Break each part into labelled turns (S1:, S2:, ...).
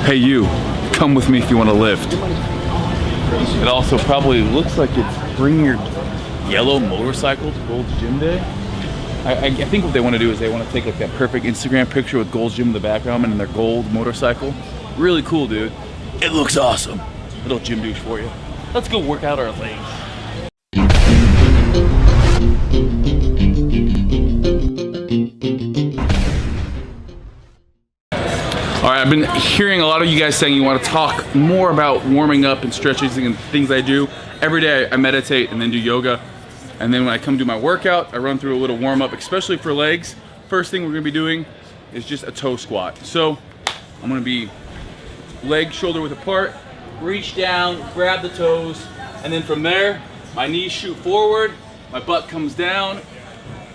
S1: Hey you, come with me if you want to lift. It also probably looks like it's bring your yellow motorcycle to Gold's Gym Day. I think what they want to do is they want to take like that perfect Instagram picture with Gold's Gym in the background and their gold motorcycle. Really cool, dude. It looks awesome. Little gym douche for you. Let's go work out our legs. All right, I've been hearing a lot of you guys saying you want to talk more about warming up and stretches and things I do. Every day I meditate and then do yoga. And then when I come do my workout, I run through a little warm up, especially for legs. First thing we're gonna be doing is just a toe squat. So I'm gonna be leg shoulder width apart, reach down, grab the toes, and then from there, my knees shoot forward, my butt comes down,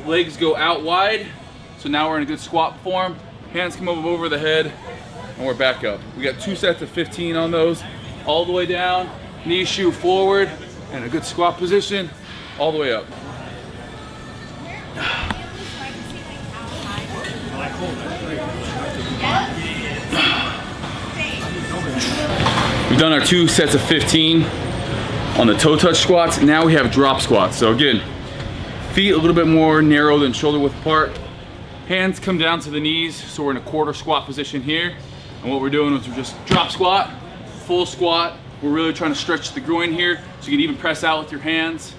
S1: legs go out wide. So now we're in a good squat form. Hands come up over the head, and we're back up. We got 2 sets of 15 on those, all the way down, knees shoot forward, and a good squat position, all the way up. We've done our 2 sets of 15 on the toe touch squats. Now we have drop squats. So again, feet a little bit more narrow than shoulder width apart. Hands come down to the knees, so we're in a quarter squat position here. And what we're doing is we're just drop squat, full squat. We're really trying to stretch the groin here, so you can even press out with your hands.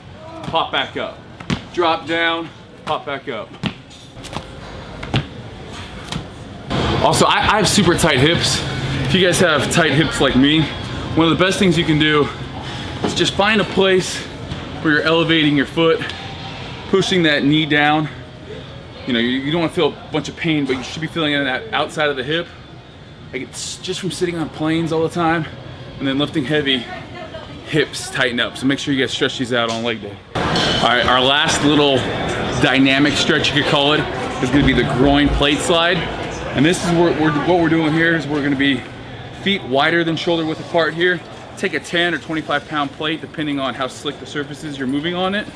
S1: Pop back up, drop down, pop back up. Also, I have super tight hips. If you guys have tight hips like me, one of the best things you can do is just find a place where you're elevating your foot, pushing that knee down. You know, you don't want to feel a bunch of pain, but you should be feeling it on that outside of the hip. Like it's just from sitting on planes all the time and then lifting heavy, hips tighten up. So make sure you guys stretch these out on leg day. All right, our last little dynamic stretch, you could call it, is gonna be the groin plate slide. And this is what we're doing here is we're gonna be feet wider than shoulder width apart here. Take a 10 or 25 pound plate, depending on how slick the surface is you're moving on it.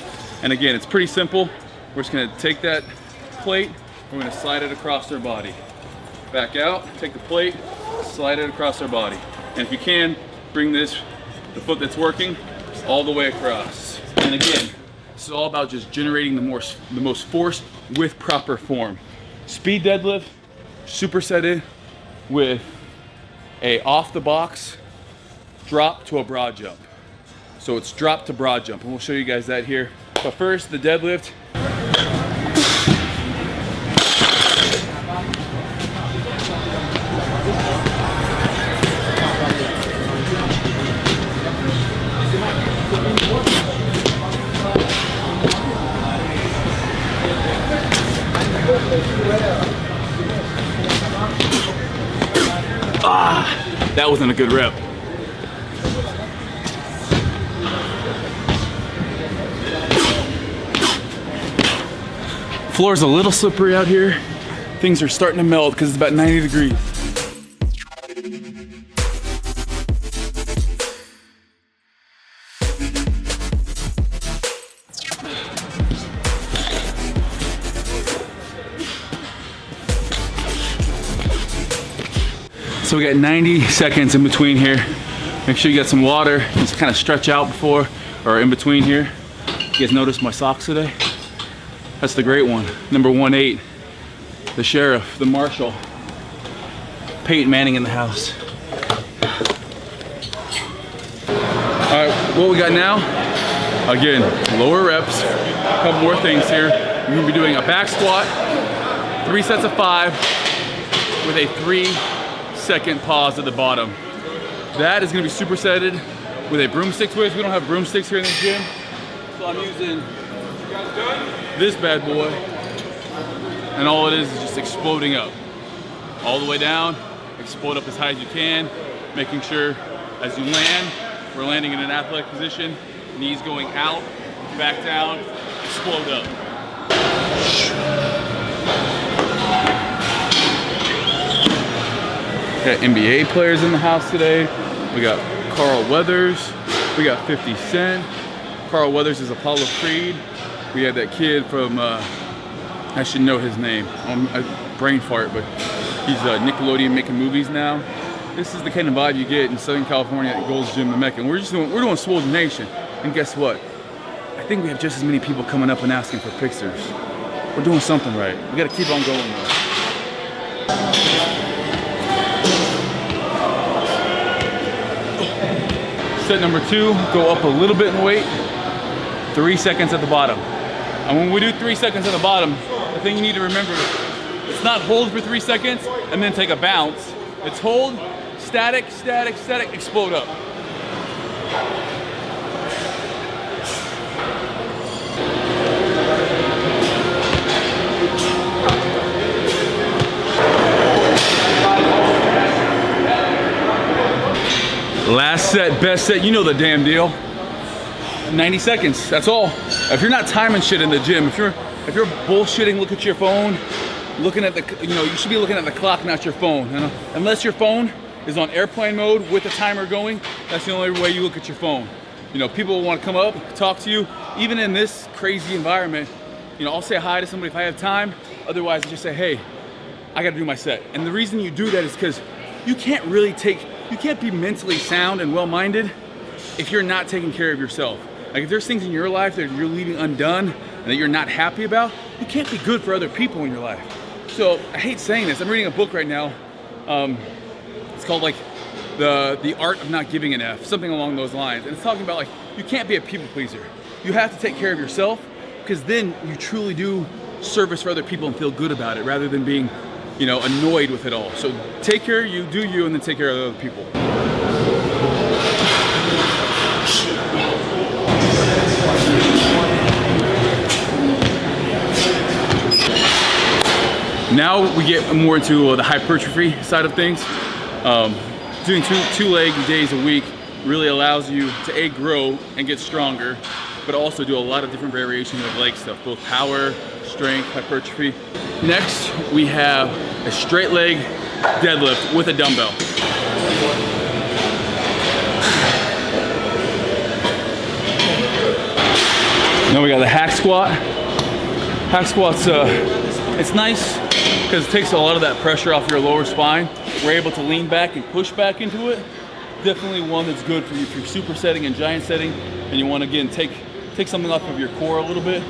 S1: And again, it's pretty simple. We're just gonna take that plate, we're gonna slide it across our body. Back out, take the plate, slide it across our body. And if you can, bring the foot that's working all the way across. And again, this is all about just generating the most force with proper form. Speed deadlift, supersetted with a off the box drop to a broad jump. So it's drop to broad jump, and we'll show you guys that here. But first, the deadlift. That wasn't a good rep. Floor's a little slippery out here. Things are starting to melt because it's about 90 degrees. So we got 90 seconds in between here. Make sure you get some water. Just kind of stretch out before or in between here. You guys notice my socks today? That's the great one. Number 18, the sheriff, the marshal. Peyton Manning in the house. All right, what we got now? Again, lower reps. A couple more things here. We're gonna be doing a back squat, 3 sets of 5 with a 3-second pause at the bottom. That is gonna be supersetted with a broomstick twist. We don't have broomsticks here in the gym, so I'm using this bad boy, and all it is just exploding up. All the way down, explode up as high as you can, making sure as you land, we're landing in an athletic position, knees going out, back down, explode up. Got NBA players in the house today. We got Carl Weathers, we got 50 Cent. Carl Weathers is Apollo Creed. We had that kid from, I should know his name, brain fart, but he's Nickelodeon making movies now. This is the kind of vibe you get in Southern California at Gold's Gym, the Mecca. And we're doing Swole Nation. And guess what? I think we have just as many people coming up and asking for pictures. We're doing something right. We gotta keep on going though. Set number 2, go up a little bit in weight. 3 seconds at the bottom. And when we do 3 seconds at the bottom, the thing you need to remember, it's not hold for 3 seconds and then take a bounce. It's hold, static, static, static, explode up. Last set, best set, you know the damn deal. 90 seconds, that's all. If you're not timing shit in the gym, if you're bullshitting, look at your phone, looking at the, you should be looking at the clock, not your phone. Unless your phone is on airplane mode with the timer going, that's the only way you look at your phone. People want to come up, talk to you, even in this crazy environment. I'll say hi to somebody if I have time. Otherwise, I just say, hey, I got to do my set. And the reason you do that is because you can't be mentally sound and well-minded if you're not taking care of yourself. Like if there's things in your life that you're leaving undone and that you're not happy about, you can't be good for other people in your life. So I hate saying this. I'm reading a book right now. It's called like the Art of Not Giving an F, something along those lines. And it's talking about like, you can't be a people pleaser. You have to take care of yourself because then you truly do service for other people and feel good about it rather than being annoyed with it all. So take care of you, do you, and then take care of other people. Now we get more into the hypertrophy side of things. Doing two leg days a week really allows you to A, grow and get stronger, but also do a lot of different variations of leg stuff, both power, strength, hypertrophy. Next, we have a straight leg deadlift with a dumbbell. Then we got the hack squat. Hack squat's, it's nice because it takes a lot of that pressure off your lower spine. We're able to lean back and push back into it. Definitely one that's good for you if you're supersetting and giant setting and you want to, again, take something off of your core a little bit.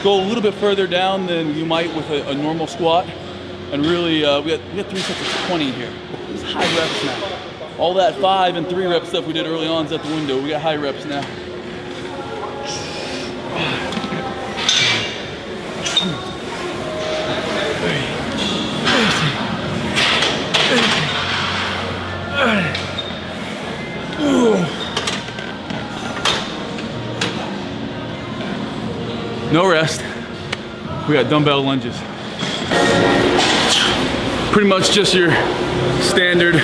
S1: Go a little bit further down than you might with a normal squat. And really, we got 3 sets of 20 here. It's high reps now. All that 5 and 3 rep stuff we did early on is out the window. We got high reps now. No rest. We got dumbbell lunges. Pretty much just your standard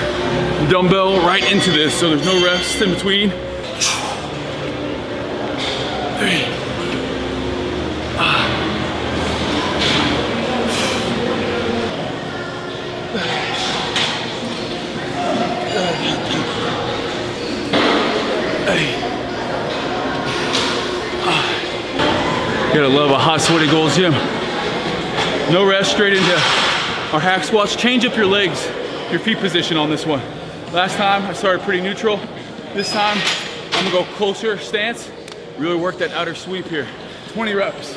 S1: dumbbell right into this, so there's no rest in between. 3. Gotta love a hot, sweaty Gold's Gym. No rest, straight into our hack squats. Change up your legs, your feet position on this one. Last time I started pretty neutral. This time I'm gonna go closer stance. Really work that outer sweep here. 20 reps.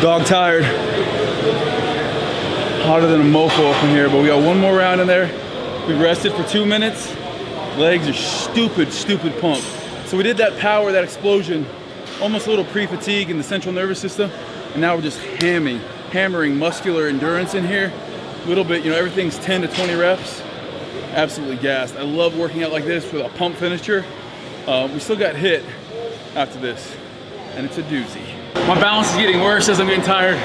S1: Dog tired. Hotter than a mofo up in here, but we got one more round in there. We rested for 2 minutes. Legs are stupid pumped. So we did that power, that explosion, almost a little pre-fatigue in the central nervous system. And now we're just hammering muscular endurance in here. A little bit, everything's 10 to 20 reps. Absolutely gassed. I love working out like this with a pump finisher. We still got hit after this, and it's a doozy. My balance is getting worse as I'm getting tired.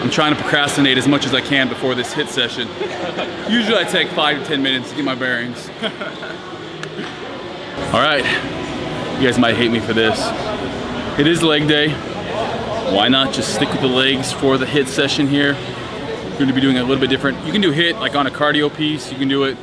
S1: I'm trying to procrastinate as much as I can before this HIIT session. Usually I take 5 to 10 minutes to get my bearings. All right, you guys might hate me for this. It is leg day. Why not just stick with the legs for the HIIT session here? We're going to be doing a little bit different. You can do HIIT like on a cardio piece. You can do it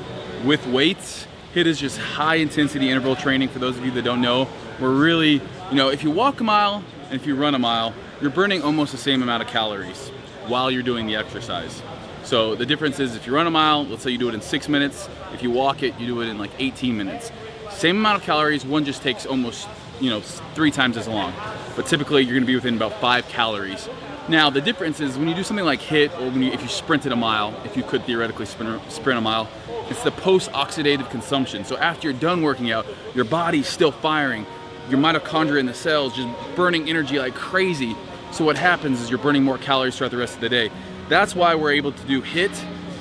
S1: with weights. HIIT is just high intensity interval training for those of you that don't know. We're really, you know, if you walk a mile and if you run a mile, you're burning almost the same amount of calories while you're doing the exercise. So the difference is if you run a mile, let's say you do it in 6 minutes. If you walk it, you do it in like 18 minutes. Same amount of calories, one just takes almost, you know, 3 times as long. But typically you're gonna be within about 5 calories. Now the difference is when you do something like HIIT, or if you sprinted a mile, if you could theoretically sprint a mile, it's the post-oxidative consumption. So after you're done working out, your body's still firing. Your mitochondria in the cells just burning energy like crazy. So what happens is you're burning more calories throughout the rest of the day. That's why we're able to do HIIT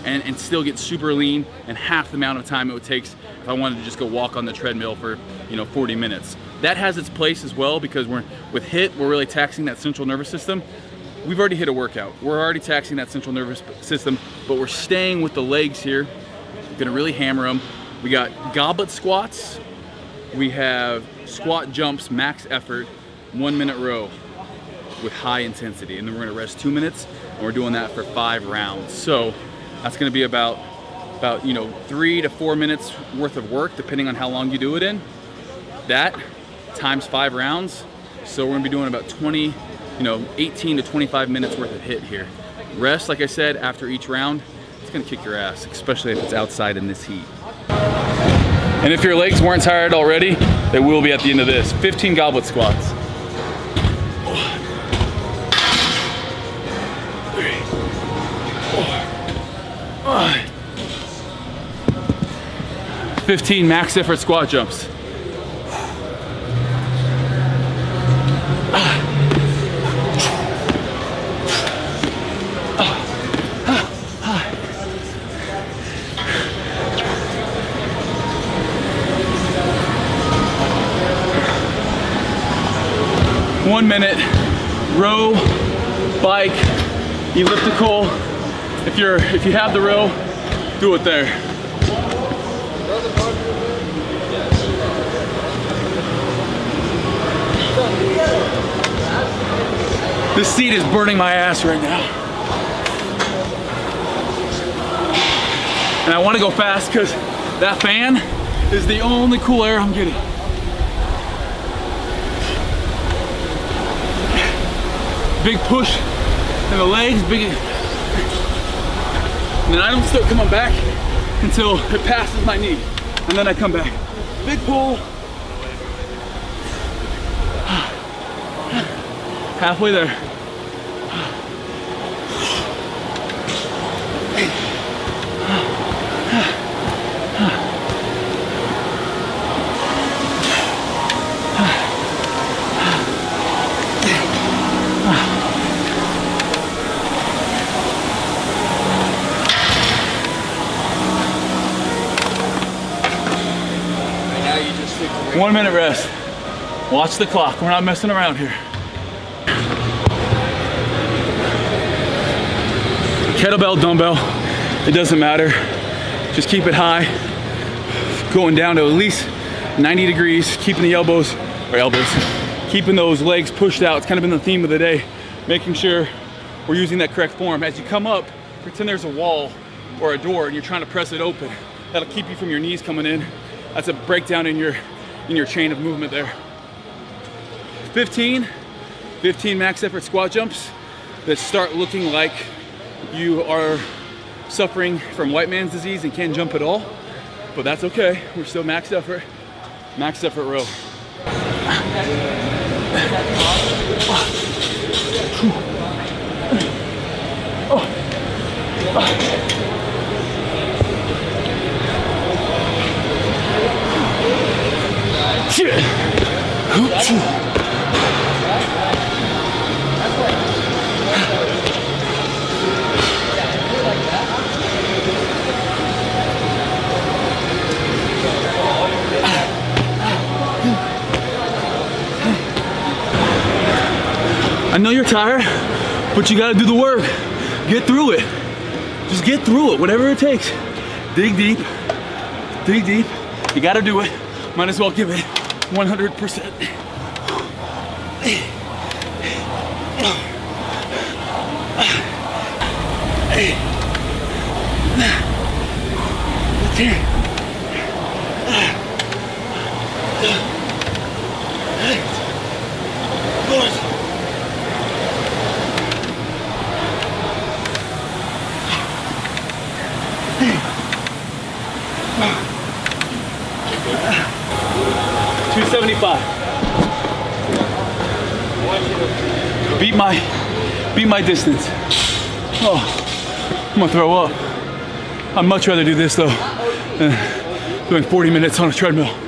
S1: and still get super lean in half the amount of time it would take if I wanted to just go walk on the treadmill for, you know, 40 minutes. That has its place as well because with HIIT, we're really taxing that central nervous system. We've already hit a workout. We're already taxing that central nervous system, but we're staying with the legs here. We're gonna really hammer them. We got goblet squats. We have squat jumps, max effort, 1 minute row with high intensity. And then we're gonna rest 2 minutes and we're doing that for 5 rounds. So that's gonna be about you know, 3 to 4 minutes worth of work depending on how long you do it in. That times 5 rounds. So we're gonna be doing about 18 to 25 minutes worth of HIIT here. Rest, like I said, after each round, it's gonna kick your ass, especially if it's outside in this heat. And if your legs weren't tired already, they will be at the end of this. 15 goblet squats. 15 max effort squat jumps. One minute, row, bike, elliptical. If you have the row, do it there. This seat is burning my ass right now. And I want to go fast because that fan is the only cool air I'm getting. Big push in the legs, big. And then I don't start coming back until it passes my knee. And then I come back. Big pull. Halfway there.
S2: Now you just stick to
S1: 1 minute rest. Watch the clock. We're not messing around here. Kettlebell, dumbbell, it doesn't matter. Just keep it high. Going down to at least 90 degrees, keeping the elbows, keeping those legs pushed out. It's kind of been the theme of the day, making sure we're using that correct form. As you come up, pretend there's a wall or a door and you're trying to press it open. That'll keep you from your knees coming in. That's a breakdown in your chain of movement there. 15 max effort squat jumps that start looking like you are suffering from white man's disease and can't jump at all, but that's okay. We're still max effort row. I know you're tired, but you gotta do the work. Get through it. Just get through it, whatever it takes. Dig deep. Dig deep. You gotta do it. Might as well give it 100%. Beat my distance. Oh, I'm gonna throw up. I'd much rather do this though than doing 40 minutes on a treadmill.